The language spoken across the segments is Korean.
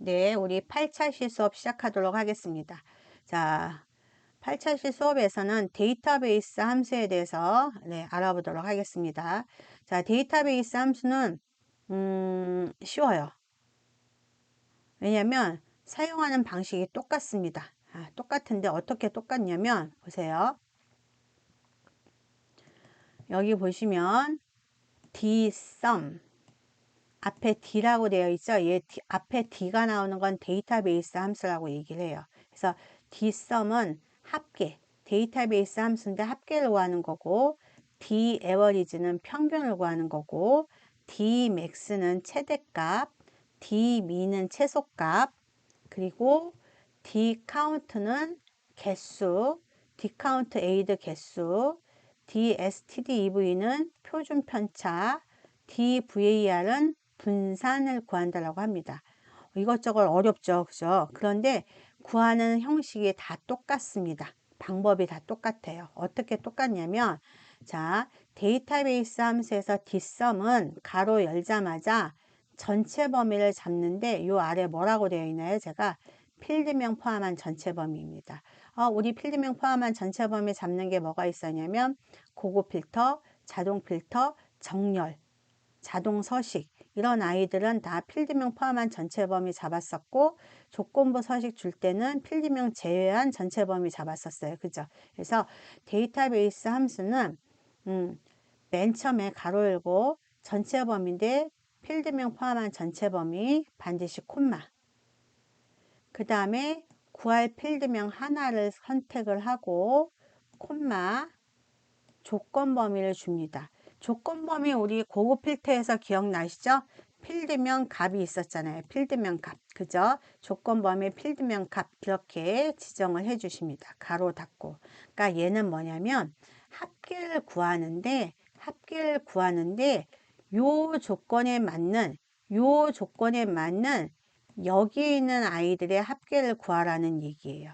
네, 우리 8차시 수업 시작하도록 하겠습니다. 자, 8차시 수업에서는 데이터베이스 함수에 대해서 알아보도록 하겠습니다. 자, 데이터베이스 함수는 쉬워요. 왜냐면 사용하는 방식이 똑같습니다. 똑같은데 어떻게 똑같냐면 보세요. 여기 보시면 dsum 앞에 D라고 되어 있죠. 앞에 D가 나오는 건 데이터베이스 함수라고 얘기를 해요. 그래서 dsum은 합계, 데이터베이스 함수인데 합계를 구하는 거고, daverage는 평균을 구하는 거고, dmax는 최대값, dmin은 최소값, 그리고 dcount는 개수, dcount 개수, dstdev는 표준 편차, dvar은 분산을 구한다라고 합니다. 이것저것 어렵죠, 그죠? 그런데 구하는 형식이 다 똑같습니다. 방법이 다 똑같아요. 어떻게 똑같냐면, 자, 데이터베이스 함수에서 dsum은 가로 열자마자 전체 범위를 잡는데 요 아래 뭐라고 되어 있나요? 제가 필드명 포함한 전체 범위입니다. 우리 필드명 포함한 전체 범위 잡는 게 뭐가 있었냐면 고급 필터, 자동 필터, 정렬, 자동 서식 이런 아이들은 다 필드명 포함한 전체 범위 잡았었고, 조건부 서식 줄 때는 필드명 제외한 전체 범위 잡았었어요. 그죠? 그래서 데이터베이스 함수는 맨 처음에 가로 열고 전체 범위인데 필드명 포함한 전체 범위 반드시 콤마, 그 다음에 구할 필드명 하나를 선택을 하고 콤마 조건 범위를 줍니다. 조건 범위 우리 고급 필터에서 기억나시죠? 필드명 값이 있었잖아요. 필드명 값. 그죠? 조건 범위 필드명 값 이렇게 지정을 해 주십니다. 가로 닫고. 그러니까 얘는 뭐냐면 합계를 구하는데 요 조건에 맞는 여기 있는 아이들의 합계를 구하라는 얘기예요.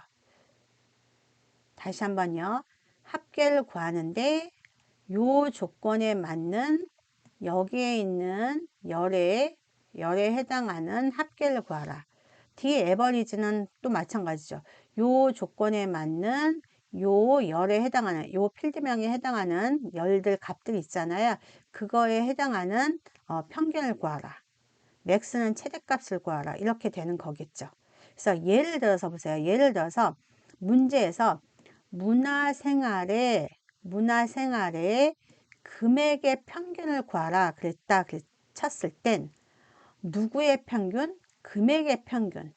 다시 한번요. 합계를 구하는데 요 조건에 맞는 여기에 있는 열에 해당하는 합계를 구하라. daverage는 또 마찬가지죠. 요 조건에 맞는 요 열에 해당하는 요 필드명에 해당하는 열들 값들 있잖아요. 그거에 해당하는 평균을 구하라. 맥스는 최대값을 구하라. 이렇게 되는 거겠죠. 그래서 예를 들어서 보세요. 예를 들어서 문제에서 문화생활의 금액의 평균을 구하라 그랬다 쳤을 땐 누구의 평균? 금액의 평균.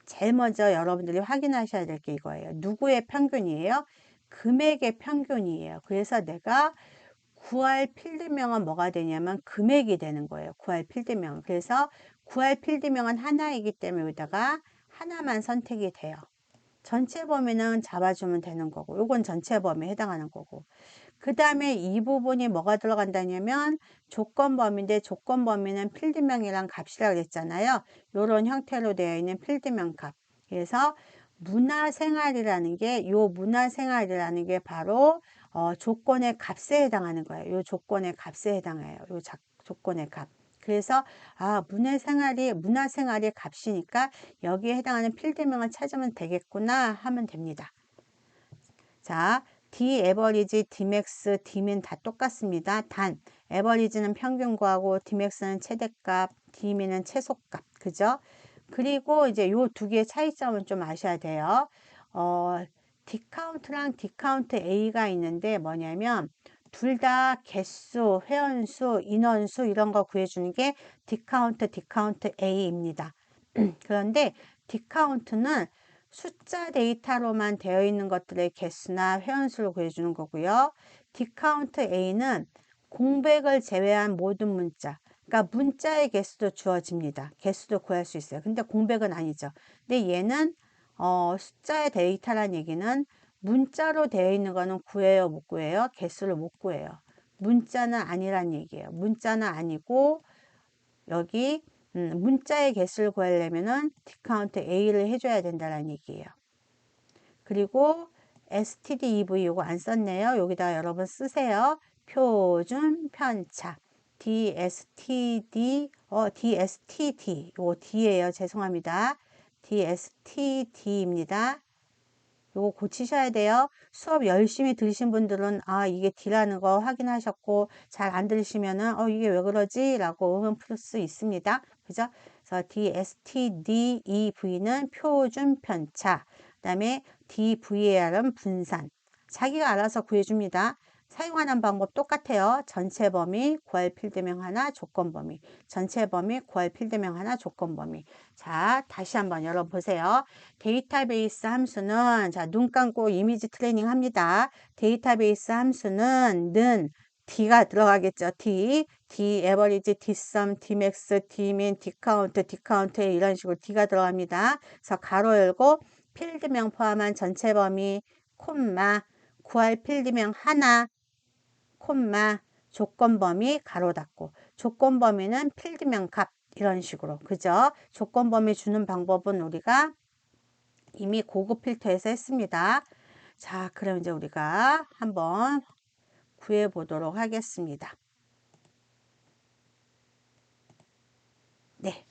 제일 먼저 여러분들이 확인하셔야 될 게 이거예요. 누구의 평균이에요? 금액의 평균이에요. 그래서 내가 구할 필드명은 뭐가 되냐면 금액이 되는 거예요. 구할 필드명. 그래서 구할 필드명은 하나이기 때문에 여기다가 하나만 선택이 돼요. 전체 범위는 잡아주면 되는 거고, 요건 전체 범위에 해당하는 거고. 그 다음에 이 부분이 뭐가 들어간다냐면 조건 범위인데, 조건 범위는 필드명이랑 값이라 그랬잖아요. 요런 형태로 되어 있는 필드명 값. 그래서 문화생활이라는 게 바로 조건의 값에 해당하는 거예요. 요 조건의 값에 해당해요. 조건의 값. 그래서 문화생활이 값이니까 여기에 해당하는 필드명을 찾으면 되겠구나 하면 됩니다. 자, dAverage, dmax, dmin 다 똑같습니다. 단 average는 평균 구하고 dmax는 최대값, dmin은 최소값. 그죠? 그리고 이제 요 두 개의 차이점은 좀 아셔야 돼요. dcount랑 dcount A가 있는데 뭐냐면 둘 다 개수, 회원수, 인원수 이런 거 구해주는 게 dcount A입니다. 그런데 dcount는 숫자 데이터로만 되어 있는 것들의 개수나 회원수를 구해주는 거고요. dcount A는 공백을 제외한 모든 문자, 그러니까 문자의 개수도 주어집니다. 개수도 구할 수 있어요. 근데 공백은 아니죠. 근데 얘는 숫자의 데이터란 얘기는 문자로 되어 있는 거는 구해요, 못 구해요? 개수를 못 구해요. 문자는 아니란 얘기예요. 문자는 아니고 여기 문자의 개수를 구하려면은 디카운트 A를 해줘야 된다는 얘기예요. 그리고 stdev 이거 안 썼네요. 여기다 여러분 쓰세요. 표준 편차. DSTD, 요거 D예요. 죄송합니다. DSTD입니다. 요거 고치셔야 돼요. 수업 열심히 들으신 분들은 이게 D라는 거 확인하셨고, 잘 안 들으시면은 이게 왜 그러지? 라고 의문 풀 수 있습니다. 그죠? 그래서 DSTDEV는 표준 편차, 그 다음에 DVAR은 분산. 자기가 알아서 구해줍니다. 사용하는 방법 똑같아요. 전체 범위, 구할 필드명 하나, 조건 범위. 전체 범위, 구할 필드명 하나, 조건 범위. 자, 다시 한번 열어보세요. 데이터베이스 함수는, 자, 눈 감고 이미지 트레이닝 합니다. 데이터베이스 함수는 D가 들어가겠죠. D 에버리지, Dsum, Dmax, Dmin, Dcount 이런 식으로 D가 들어갑니다. 그래서 가로 열고 필드명 포함한 전체 범위, 콤마, 구할 필드명 하나, 콤마, 조건 범위 가로 닫고, 조건 범위는 필드명 값 이런 식으로, 그죠? 조건 범위 주는 방법은 우리가 이미 고급 필터에서 했습니다. 자, 그럼 이제 우리가 한번 구해 보도록 하겠습니다. 네.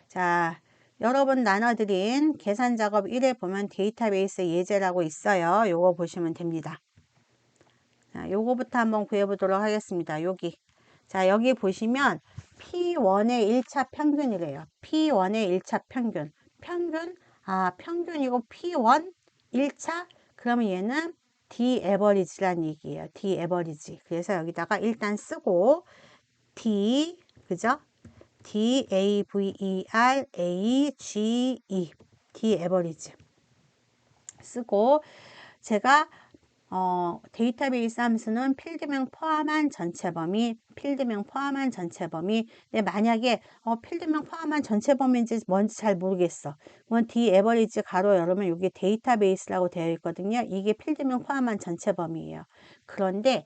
자, 여러분 나눠드린 계산 작업 1에 보면 데이터베이스 예제라고 있어요. 요거 보시면 됩니다. 자, 요거부터 한번 구해 보도록 하겠습니다. 여기. 자, 여기 보시면 P1의 1차 평균이래요. P1의 1차 평균. 평균이고 P1 1차? 그러면 얘는 D average란 얘기예요. D average. 그래서 여기다가 일단 쓰고 D, 그죠? DAVERAGE, D average 쓰고, 제가 데이터베이스 함수는 필드명 포함한 전체 범위, 근데 만약에 필드명 포함한 전체 범위인지 뭔지 잘 모르겠어. 그건 D average 가로 열으면 이게 데이터베이스라고 되어 있거든요. 이게 필드명 포함한 전체 범위예요. 그런데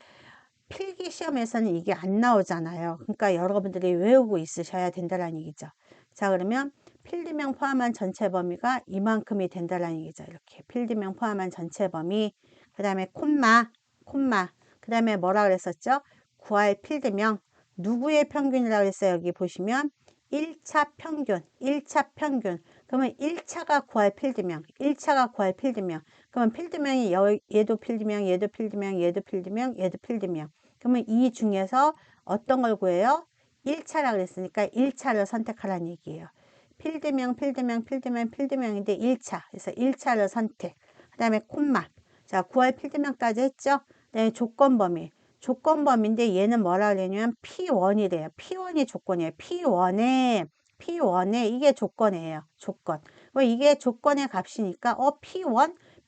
필기 시험에서는 이게 안 나오잖아요. 그러니까 여러분들이 외우고 있으셔야 된다는 얘기죠. 자, 그러면 필드명 포함한 전체 범위가 이만큼이 된다는 얘기죠. 이렇게 필드명 포함한 전체 범위, 그 다음에 콤마, 그 다음에 뭐라 그랬었죠? 구할 필드명, 누구의 평균이라고 했어요? 여기 보시면 1차 평균. 그러면 1차가 구할 필드명, 그러면 필드명이 얘도 필드명, 얘도 필드명, 얘도 필드명, 얘도 필드명. 그러면 이 중에서 어떤 걸 구해요? 1차라 그랬으니까 1차를 선택하라는 얘기예요. 필드명인데 1차. 그래서 1차를 선택. 그 다음에 콤마. 자, 구할 필드명까지 했죠? 네, 조건 범위인데 얘는 뭐라 그러냐면 P1이래요. P1이 조건이에요. P1에 이게 조건이에요. 조건. 이게 조건의 값이니까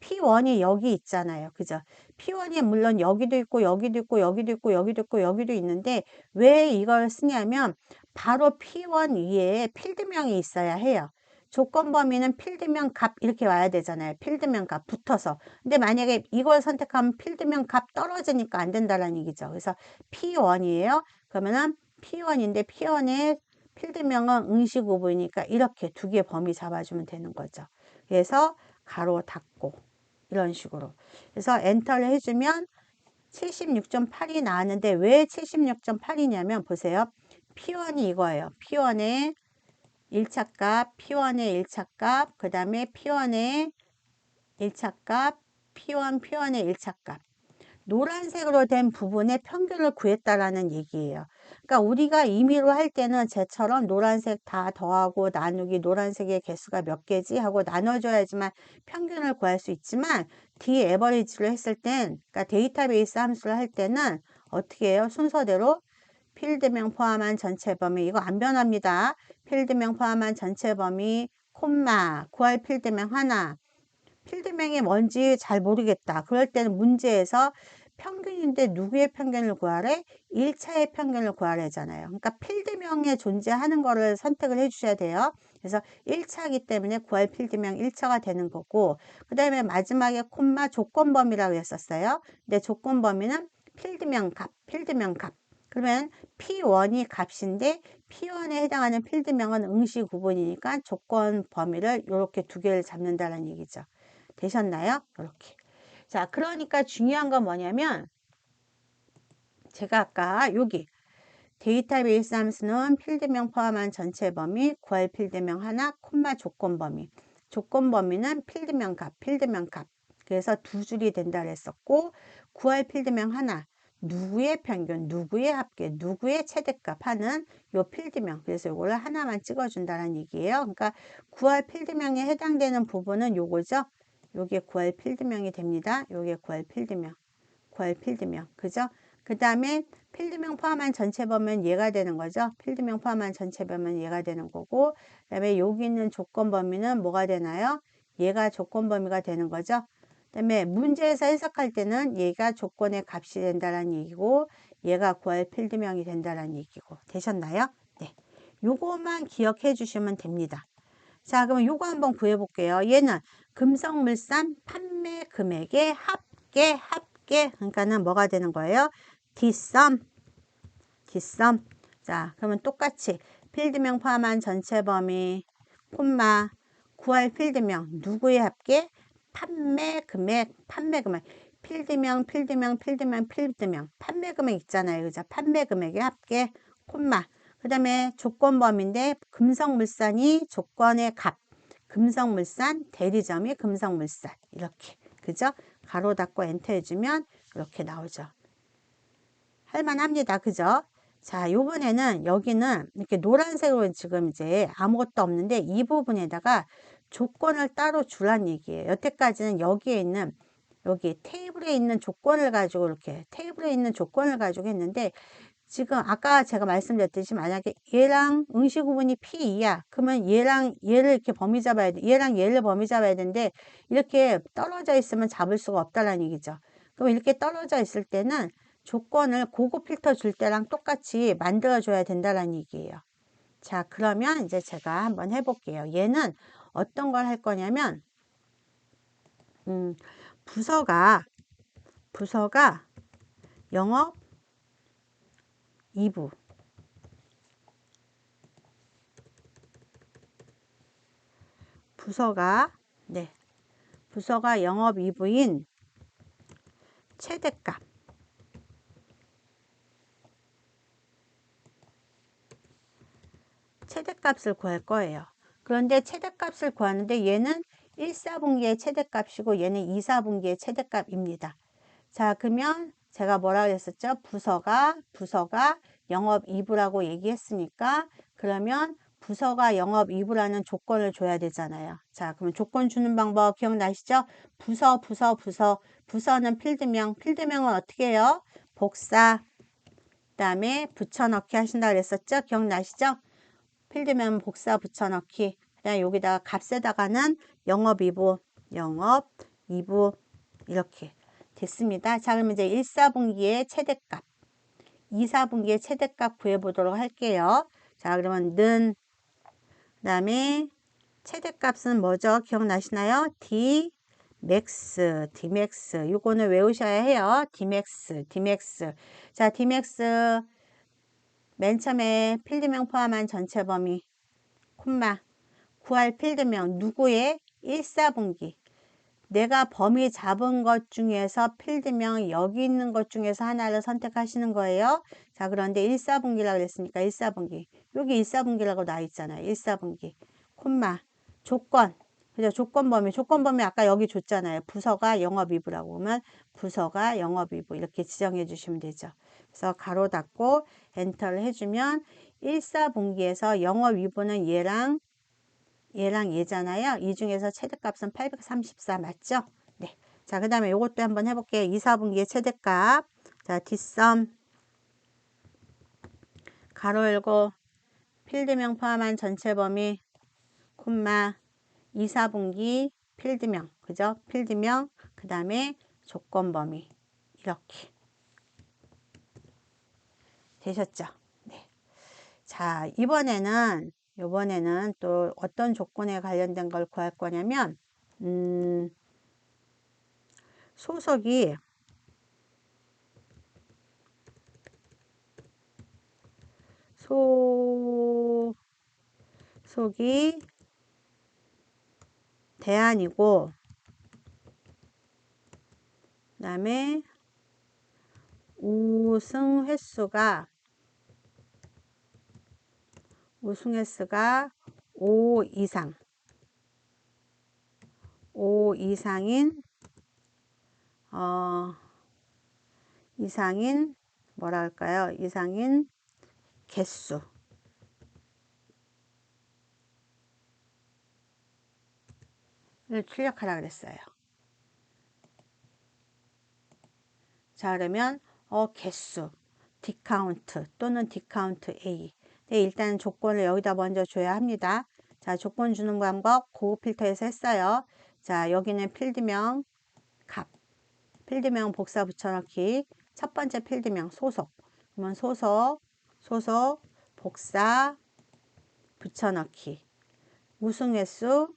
P1이 여기 있잖아요. 그죠? P1이 물론 여기도 있고 여기도 있는데 왜 이걸 쓰냐면 바로 P1 위에 필드명이 있어야 해요. 조건 범위는 필드명 값 이렇게 와야 되잖아요. 필드명 값 붙어서. 근데 만약에 이걸 선택하면 필드명 값 떨어지니까 안 된다는 얘기죠. 그래서 P1이에요. 그러면은 P1인데 P1의 필드명은 응시구분이니까 이렇게 두 개 범위 잡아주면 되는 거죠. 그래서 가로 닫고 이런 식으로. 그래서 엔터를 해주면 76.8이 나왔는데 왜 76.8이냐면 보세요. P1이 이거예요. P1의 1차 값, P1의 1차 값, 그 다음에 P1의 1차 값, P1의 1차 값. 노란색으로 된 부분의 평균을 구했다라는 얘기예요. 그러니까 우리가 임의로 할 때는 쟤처럼 노란색 다 더하고 나누기 노란색의 개수가 몇 개지 하고 나눠줘야지만 평균을 구할 수 있지만 D 에버리지를 했을 땐, 그러니까 데이터베이스 함수를 할 때는 어떻게 해요? 순서대로 필드명 포함한 전체 범위, 이거 안 변합니다. 필드명 포함한 전체 범위, 콤마, 구할 필드명 하나. 필드명이 뭔지 잘 모르겠다. 그럴 때는 문제에서 평균인데 누구의 평균을 구하래? 1차의 평균을 구하래잖아요. 그러니까 필드명에 존재하는 거를 선택을 해 주셔야 돼요. 그래서 1차이기 때문에 구할 필드명 1차가 되는 거고, 그 다음에 마지막에 콤마 조건 범위라고 했었어요. 근데 조건 범위는 필드명 값. 그러면 P1이 값인데 P1에 해당하는 필드명은 응시 구분이니까 조건 범위를 이렇게 두 개를 잡는다는 얘기죠. 되셨나요? 이렇게. 자, 그러니까 중요한 건 뭐냐면 제가 아까 여기 데이터베이스 함수는 필드명 포함한 전체 범위, 구할 필드명 하나, 콤마 조건 범위. 조건 범위는 필드명 값, 필드명 값. 그래서 두 줄이 된다 그랬었고, 구할 필드명 하나, 누구의 평균, 누구의 합계, 누구의 최대값 하는 요 필드명. 그래서 요거를 하나만 찍어준다는 얘기예요. 그러니까 구할 필드명에 해당되는 부분은 요거죠. 요게 구할 필드명이 됩니다. 요게 구할 필드명. 구할 필드명. 그죠? 그 다음에 필드명 포함한 전체 범위는 얘가 되는 거죠. 필드명 포함한 전체 범위는 얘가 되는 거고, 그 다음에 여기 있는 조건 범위는 뭐가 되나요? 얘가 조건 범위가 되는 거죠. 그 다음에 문제에서 해석할 때는 얘가 조건의 값이 된다는 얘기고, 얘가 구할 필드명이 된다는 얘기고. 되셨나요? 네. 요거만 기억해 주시면 됩니다. 자, 그러면 요거 한번 구해 볼게요. 얘는 금성물산 판매 금액의 합계. 그러니까는 뭐가 되는 거예요? 뒷섬. 자, 그러면 똑같이 필드명 포함한 전체 범위, 콤마, 구할 필드명, 누구의 합계? 판매 금액. 필드명. 판매 금액 있잖아요. 그죠? 판매 금액의 합계, 콤마. 그 다음에 조건 범위인데, 금성물산이 조건의 값. 금성물산, 대리점이 금성물산. 이렇게. 그죠? 가로 닫고 엔터 해주면 이렇게 나오죠. 할만합니다. 그죠? 자, 요번에는 여기는 이렇게 노란색으로 지금 이제 아무것도 없는데 이 부분에다가 조건을 따로 주란 얘기예요. 여태까지는 여기에 있는 여기 테이블에 있는 조건을 가지고 이렇게 테이블에 있는 조건을 가지고 했는데 지금 아까 제가 말씀드렸듯이 만약에 얘랑 응시 구분이 P2야. 그러면 얘랑 얘를 이렇게 범위 잡아야 돼. 얘랑 얘를 범위 잡아야 되는데 이렇게 떨어져 있으면 잡을 수가 없다는 얘기죠. 그럼 이렇게 떨어져 있을 때는 조건을 고급 필터 줄 때랑 똑같이 만들어 줘야 된다는 얘기예요. 자, 그러면 이제 제가 한번 해볼게요. 얘는 어떤 걸 할 거냐면 부서가 영업 2부 부서가 영업 2부인 최대값 최대값을 구할 거예요. 그런데 최대값을 구하는데 얘는 1사분기의 최대값이고 얘는 2사분기의 최대값입니다. 자, 그러면 제가 뭐라 그랬었죠? 부서가 영업 2부라고 얘기했으니까 그러면 부서가 영업 2부라는 조건을 줘야 되잖아요. 자, 그러면 조건 주는 방법 기억나시죠? 부서는 필드명은 어떻게 해요? 복사, 그 다음에 붙여넣기 하신다 그랬었죠? 기억나시죠? 필드명 복사 붙여넣기. 그다음 여기다가 값에다가는 영업 2부 이렇게 됐습니다. 자, 그러면 이제 1사분기의 최대값, 2사분기의 최대값 구해보도록 할게요. 자, 그러면 는 그다음에 최대값은 뭐죠? 기억나시나요? Dmax. 요거는 외우셔야 해요. Dmax. 자, Dmax 맨 처음에 필드명 포함한 전체 범위, 콤마, 구할 필드명, 누구의? 1사분기. 내가 범위 잡은 것 중에서 필드명 여기 있는 것 중에서 하나를 선택하시는 거예요. 자, 그런데 1사분기라고 그랬으니까 1사분기. 여기 1사분기라고 나와 있잖아요. 1사분기. 콤마, 조건. 그죠? 조건 범위 아까 여기 줬잖아요. 부서가 영업 2부라고 하면 부서가 영업 2부 이렇게 지정해 주시면 되죠. 그래서 가로 닫고 엔터를 해주면 1사분기에서 영업 2부는 얘랑 얘잖아요. 이 중에서 최대값은 834 맞죠? 네. 자, 그 다음에 요것도 한번 해볼게요. 2사분기의 최대값. 자, 뒷섬 가로 열고 필드명 포함한 전체 범위 콤마 2사분기 필드명 그죠? 필드명 그 다음에 조건 범위 이렇게 되셨죠? 네. 자, 이번에는 또 어떤 조건에 관련된 걸 구할 거냐면 소속이 대안이고 그 다음에 우승 횟수가 우승 횟수가 5 이상, 5 이상인 이상인 뭐라 할까요? 이상인 개수를 출력하라 그랬어요. 자, 그러면 개수 디카운트 또는 디카운트 A. 네, 일단 조건을 여기다 먼저 줘야 합니다. 자, 조건 주는 방법 고급 필터에서 했어요. 자, 여기는 필드명 값, 필드명 복사 붙여넣기. 첫 번째 필드명 소속. 그러면 소속 복사 붙여넣기. 우승 횟수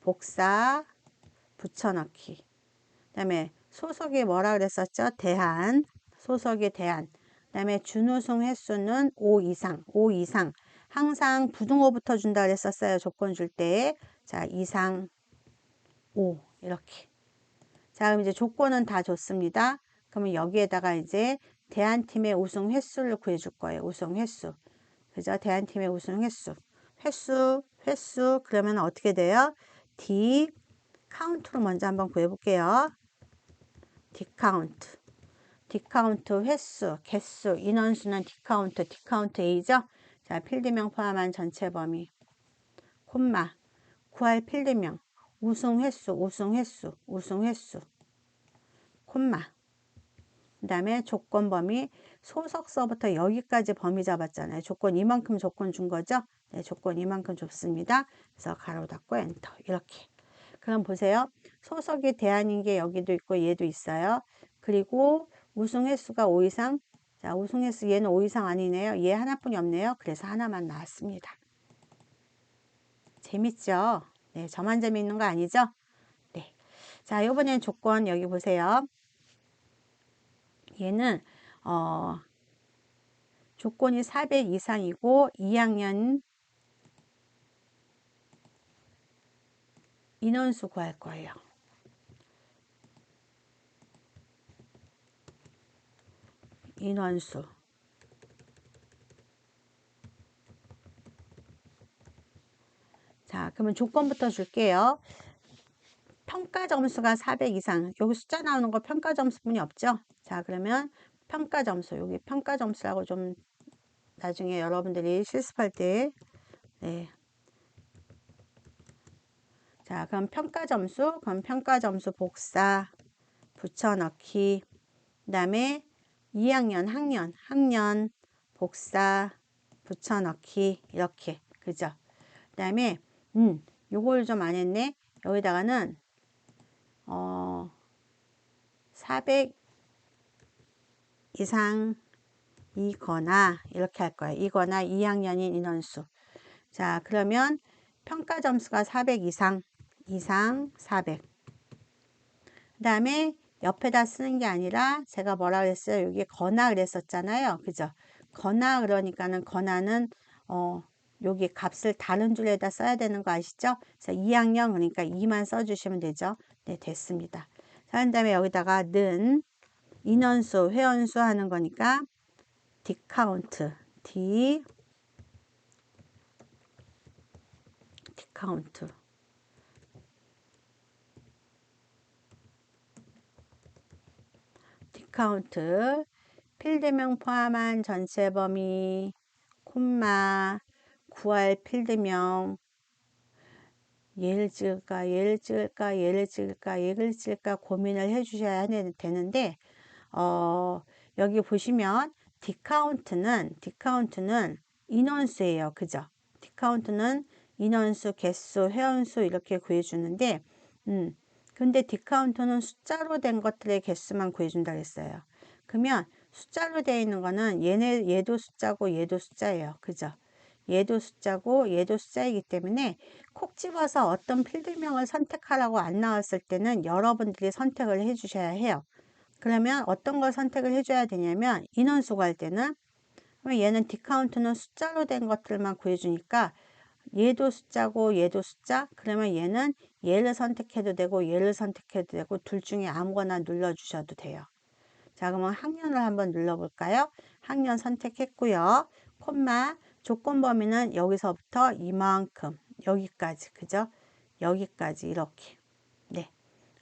복사 붙여넣기. 그 다음에 소속이 뭐라 그랬었죠? 대한. 소속이 대한. 그 다음에 준우승 횟수는 5 이상. 5 이상. 항상 부등호부터 준다 그랬었어요. 조건 줄 때. 자, 이상 5. 이렇게. 자, 그럼 이제 조건은 다 줬습니다. 그러면 여기에다가 이제 대한팀의 우승 횟수를 구해줄 거예요. 우승 횟수. 그죠? 대한팀의 우승 횟수. 횟수. 그러면 어떻게 돼요? D 카운트로 먼저 한번 구해볼게요. 디카운트. 디카운트 횟수, 개수, 인원수는 디카운트 A죠? 자, 필드명 포함한 전체 범위. 콤마. 구할 필드명. 우승 횟수. 콤마. 그 다음에 조건 범위. 소속서부터 여기까지 범위 잡았잖아요. 조건 이만큼 조건 준 거죠? 네, 조건 이만큼 줬습니다. 그래서 가로 닫고 엔터. 이렇게. 그럼 보세요. 소속이 대안인 게 여기도 있고 얘도 있어요. 그리고 우승 횟수가 5 이상. 자, 우승 횟수 얘는 5 이상 아니네요. 얘 하나뿐이 없네요. 그래서 하나만 나왔습니다. 재밌죠? 네, 저만 재밌는 거 아니죠? 네. 자, 이번엔 조건 여기 보세요. 얘는 조건이 400 이상이고 2학년 인원수 구할 거예요. 인원수. 자, 그러면 조건부터 줄게요. 평가 점수가 400 이상. 여기 숫자 나오는 거 평가 점수뿐이 없죠? 자, 그러면 평가 점수. 여기 평가 점수라고 좀 나중에 여러분들이 실습할 때, 네. 자, 그럼 평가 점수 복사, 붙여넣기. 그 다음에 2학년, 학년, 복사, 붙여넣기. 이렇게. 그죠? 그 다음에, 요걸 좀 안 했네. 여기다가는, 400 이상이거나, 이렇게 할 거예요. 이거나 2학년인 인원수. 자, 그러면 평가 점수가 400 이상 400. 그 다음에 옆에다 쓰는 게 아니라 제가 뭐라 그랬어요? 여기 거나 그랬었잖아요. 그죠? 거나 그러니까는 거나는 여기 값을 다른 줄에다 써야 되는 거 아시죠? 그래서 2학년 그러니까 2만 써주시면 되죠. 네, 됐습니다. 자, 그 다음에 여기다가 는 인원수, 회원수 하는 거니까 디카운트, 디카운트. 디카운트. 필드명 포함한 전체 범위, 콤마, 구할 필드명, 얘를 찍을까 고민을 해 주셔야 되는데, 여기 보시면 디카운트는 인원수예요. 그죠? 디카운트는 인원수, 개수, 회원수 이렇게 구해주는데, 근데 디카운트는 숫자로 된 것들의 개수만 구해준다 그랬어요. 그러면 숫자로 되어 있는 거는 얘도 숫자고 얘도 숫자예요. 그죠? 얘도 숫자고 얘도 숫자이기 때문에 콕 집어서 어떤 필드명을 선택하라고 안 나왔을 때는 여러분들이 선택을 해 주셔야 해요. 그러면 어떤 걸 선택을 해줘야 되냐면 인원수 구할 때는 얘는 디카운트는 숫자로 된 것들만 구해주니까 얘도 숫자고 얘도 숫자. 그러면 얘는 얘를 선택해도 되고 얘를 선택해도 되고 둘 중에 아무거나 눌러주셔도 돼요. 자, 그러면 학년을 한번 눌러볼까요? 학년 선택했고요. 콤마 조건 범위는 여기서부터 이만큼 여기까지, 그죠? 여기까지 이렇게. 네.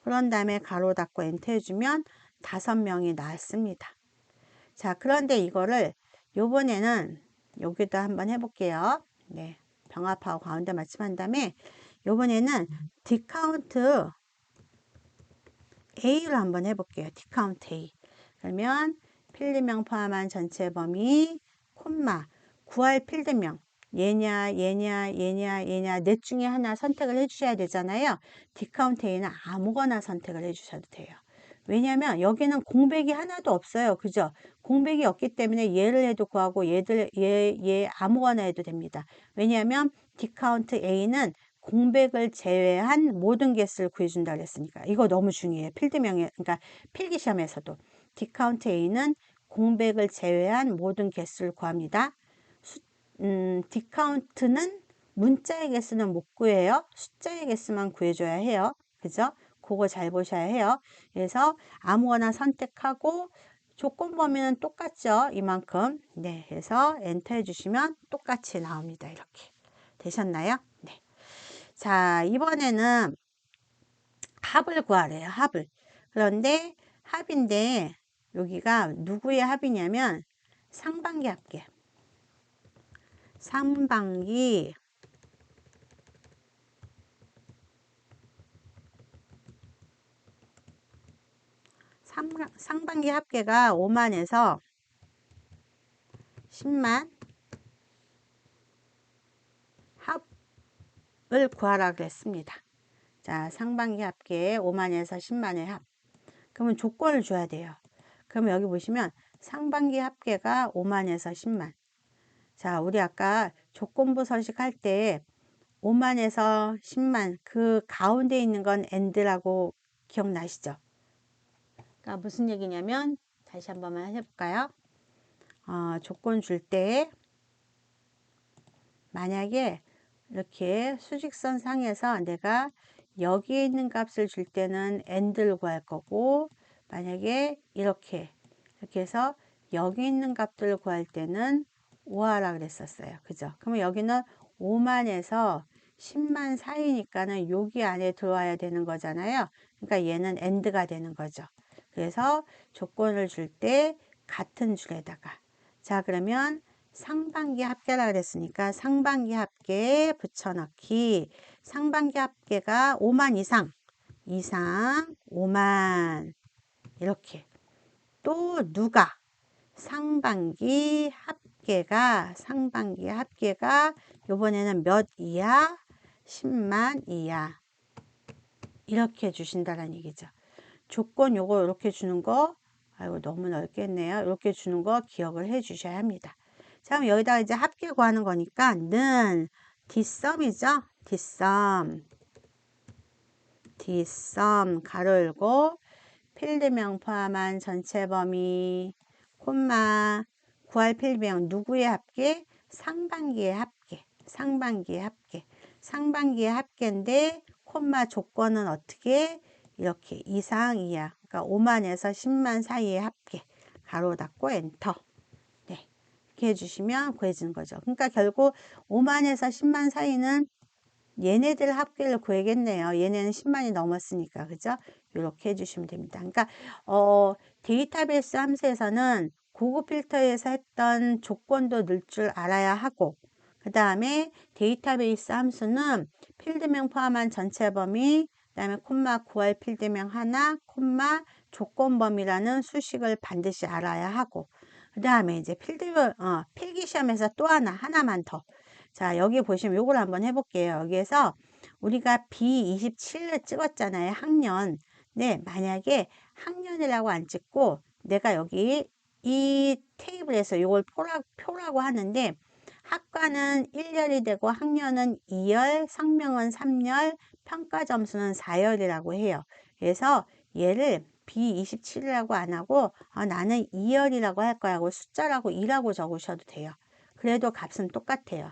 그런 다음에 가로 닫고 엔터 해주면 5명이 나왔습니다. 자, 그런데 이거를 요번에는 여기도 한번 해볼게요. 네. 병합하고 가운데 맞춤한 다음에 요번에는 디카운트 A로 한번 해볼게요. 디카운트 A. 그러면 필드명 포함한 전체 범위, 콤마, 구할 필드명. 얘냐, 얘냐, 얘냐, 얘냐, 넷 중에 하나 선택을 해주셔야 되잖아요. 디카운트 A는 아무거나 선택을 해주셔도 돼요. 왜냐하면 여기는 공백이 하나도 없어요. 그죠? 공백이 없기 때문에 얘를 해도 구하고 얘 아무거나 해도 됩니다. 왜냐하면 디카운트 A는 공백을 제외한 모든 개수를 구해준다 그랬으니까 이거 너무 중요해요. 필드명에, 그러니까 필기시험에서도 디카운트 A는 공백을 제외한 모든 개수를 구합니다. 디카운트는 문자의 개수는 못 구해요. 숫자의 개수만 구해줘야 해요. 그죠? 그거 잘 보셔야 해요. 그래서 아무거나 선택하고 조건 범위는 똑같죠. 이만큼. 네, 그래서 엔터 해주시면 똑같이 나옵니다. 이렇게. 되셨나요? 네. 자, 이번에는 합을 구하래요. 합을. 그런데 합인데 여기가 누구의 합이냐면 상반기 합계. 상반기 상반기 합계가 5만에서 10만 합을 구하라 그랬습니다. 자, 상반기 합계 5만에서 10만의 합. 그러면 조건을 줘야 돼요. 그러면 여기 보시면 상반기 합계가 5만에서 10만. 자, 우리 아까 조건부 서식할 때 5만에서 10만 그 가운데 있는 건 AND라고 기억나시죠? 그러니까 무슨 얘기냐면 다시 한 번만 해볼까요? 조건 줄 때 만약에 이렇게 수직선 상에서 내가 여기에 있는 값을 줄 때는 AND를 구할 거고 만약에 이렇게 해서 여기 있는 값들을 구할 때는 오하라 그랬었어요. 그죠? 그러면 여기는 5만에서 10만 사이니까는 여기 안에 들어와야 되는 거잖아요. 그러니까 얘는 AND가 되는 거죠. 그래서 조건을 줄 때 같은 줄에다가 자 그러면 상반기 합계라 그랬으니까 상반기 합계 붙여넣기 상반기 합계가 5만 이상 5만 이렇게 또 누가 상반기 합계가 요번에는 몇 이하 10만 이하 이렇게 주신다는 얘기죠. 조건 요거 이렇게 주는 거 아이고 너무 넓겠네요. 이렇게 주는 거 기억을 해 주셔야 합니다. 자 그럼 여기다가 이제 합계 구하는 거니까 는 뒷섬이죠. 뒷섬 가로 열고 필드명 포함한 전체 범위 콤마 구할 필드명 누구의 합계? 상반기의 합계. 상반기의 합계인데 콤마 조건은 어떻게? 이렇게 이상 이하 그러니까 5만에서 10만 사이의 합계 가로 닫고 엔터 네 이렇게 해주시면 구해지는 거죠. 그러니까 결국 5만에서 10만 사이는 얘네들 합계를 구해야겠네요. 얘네는 10만이 넘었으니까 그죠? 이렇게 해주시면 됩니다. 그러니까 데이터베이스 함수에서는 고급 필터에서 했던 조건도 넣을 줄 알아야 하고 그 다음에 데이터베이스 함수는 필드명 포함한 전체 범위 그 다음에 콤마 구할 필드명 하나 콤마 조건 범위라는 수식을 반드시 알아야 하고 그 다음에 이제 필기시험에서 또 하나만 더 자, 여기 보시면 요걸 한번 해볼게요. 여기에서 우리가 B27을 찍었잖아요. 학년. 네, 만약에 학년이라고 안 찍고 내가 여기 이 테이블에서 요걸 표라고 하는데 학과는 1열이 되고 학년은 2열, 상명은 3열, 평가 점수는 4열이라고 해요. 그래서 얘를 B27이라고 안 하고 나는 2열이라고 할 거야 하고 숫자라고 2라고 적으셔도 돼요. 그래도 값은 똑같아요.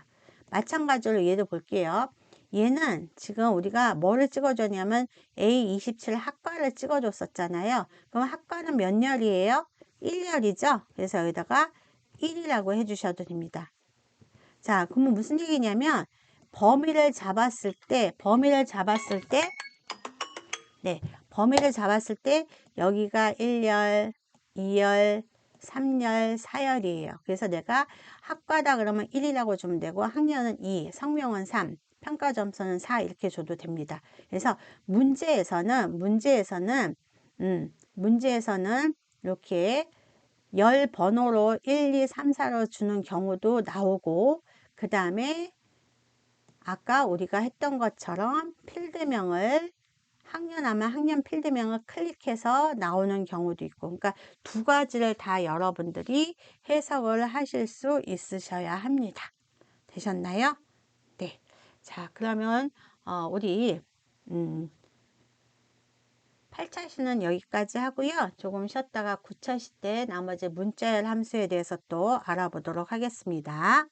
마찬가지로 얘도 볼게요. 얘는 지금 우리가 뭐를 찍어줬냐면 A27 학과를 찍어줬었잖아요. 그럼 학과는 몇 열이에요? 1열이죠. 그래서 여기다가 1이라고 해주셔도 됩니다. 자, 그러면 무슨 얘기냐면 범위를 잡았을 때, 네, 범위를 잡았을 때 여기가 1열, 2열, 3열, 4열이에요. 그래서 내가 학과다 그러면 1이라고 주면 되고 학년은 2, 성명은 3, 평가 점수는 4 이렇게 줘도 됩니다. 그래서 문제에서는 이렇게 열 번호로 1, 2, 3, 4로 주는 경우도 나오고, 그 다음에 아까 우리가 했던 것처럼 필드명을 학년하면 학년 필드명을 클릭해서 나오는 경우도 있고, 그러니까 두 가지를 다 여러분들이 해석을 하실 수 있으셔야 합니다. 되셨나요? 네. 자, 그러면 우리 8차 시는 여기까지 하고요. 조금 쉬었다가 9차 시 때 나머지 문자열 함수에 대해서 또 알아보도록 하겠습니다.